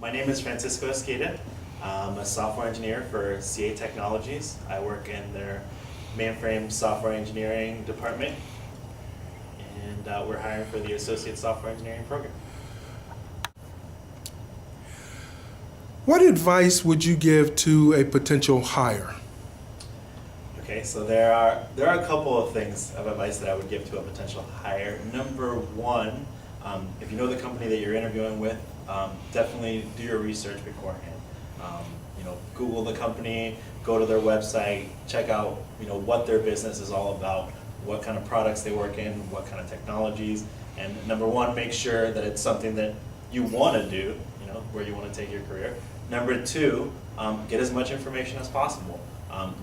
My name is Francisco Esqueda. I'm a software engineer for CA Technologies. I work in their mainframe software engineering department, and we're hiring for the associate software engineering program. What advice would you give to a potential hire? Okay, so there are a couple of things of advice that I would give to a potential hire. Number one, if you know the company that you're interviewing with, definitely do your research beforehand. Google the company, go to their website, check out what their business is all about, what kind of products they work in, what kind of technologies, and number one, make sure that it's something that you want to do, where you want to take your career. Number two, get as much information as possible.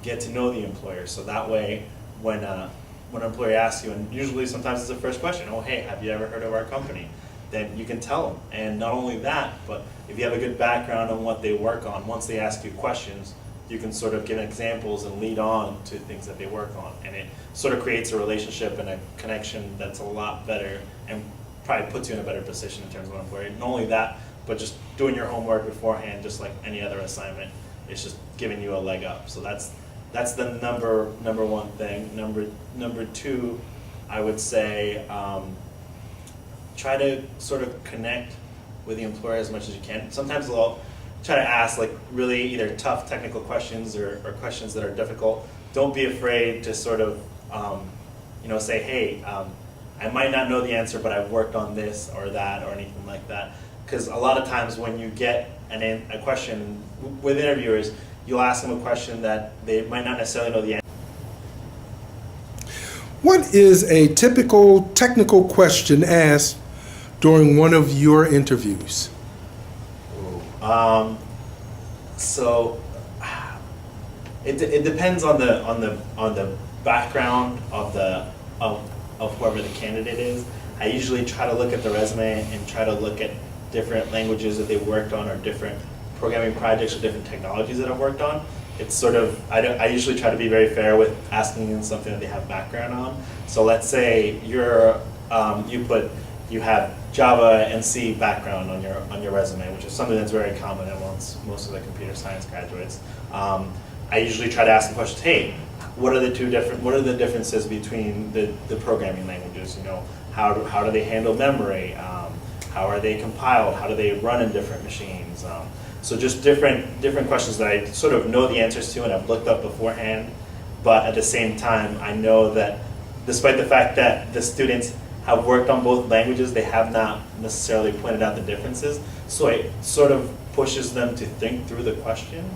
Get to know the employer, so that way when an employer asks you, and usually sometimes it's the first question, oh hey, have you ever heard of our company? Then you can tell them. And not only that, but if you have a good background on what they work on, once they ask you questions, you can sort of give examples and lead on to things that they work on. And it sort of creates a relationship and a connection that's a lot better and probably puts you in a better position in terms of an employer. Not only that, but just doing your homework beforehand, just like any other assignment, it's just giving you a leg up. So that's the number one thing. Number two, I would say, try to sort of connect with the employer as much as you can. Sometimes they'll try to ask like really either tough technical questions or questions that are difficult. Don't be afraid to sort of say, hey, I might not know the answer, but I've worked on this or that or anything like that. Because a lot of times when you get a question with interviewers, you'll ask them a question that they might not necessarily know the answer. What is a typical technical question asked during one of your interviews? So it depends on the background of whoever the candidate is. I usually try to look at the resume and try to look at different languages that they've worked on or different programming projects or different technologies that I've worked on. It's sort of, I usually try to be very fair with asking them something that they have background on. So let's say you have Java and C background on your resume, which is something that's very common amongst most of the computer science graduates. I usually try to ask the questions, hey, what are the differences between the programming languages? How do they handle memory? How are they compiled? How do they run in different machines? So just different questions that I sort of know the answers to and I've looked up beforehand, but at the same time I know that despite the fact that the students have worked on both languages, they have not necessarily pointed out the differences. So it sort of pushes them to think through the question,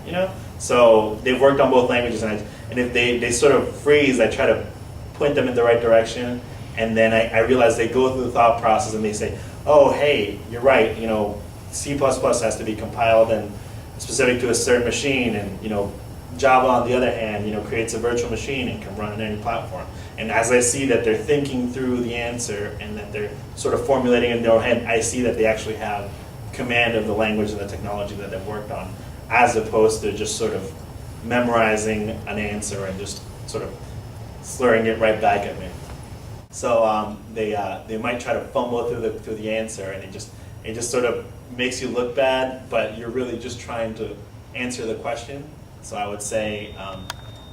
So they've worked on both languages, and if they sort of freeze, I try to point them in the right direction, and then I realize they go through the thought process and they say, oh, hey, you're right, C++ has to be compiled and specific to a certain machine, and Java on the other hand, creates a virtual machine and can run on any platform. And as I see that they're thinking through the answer and that they're sort of formulating in their own head, I see that they actually have command of the language and the technology that they've worked on, as opposed to just sort of memorizing an answer and just sort of slurring it right back at me. So they might try to fumble through the answer, and it just sort of makes you look bad, but you're really just trying to answer the question. So I would say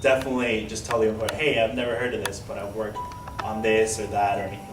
definitely just tell the employer, hey, I've never heard of this, but I've worked on this or that or anything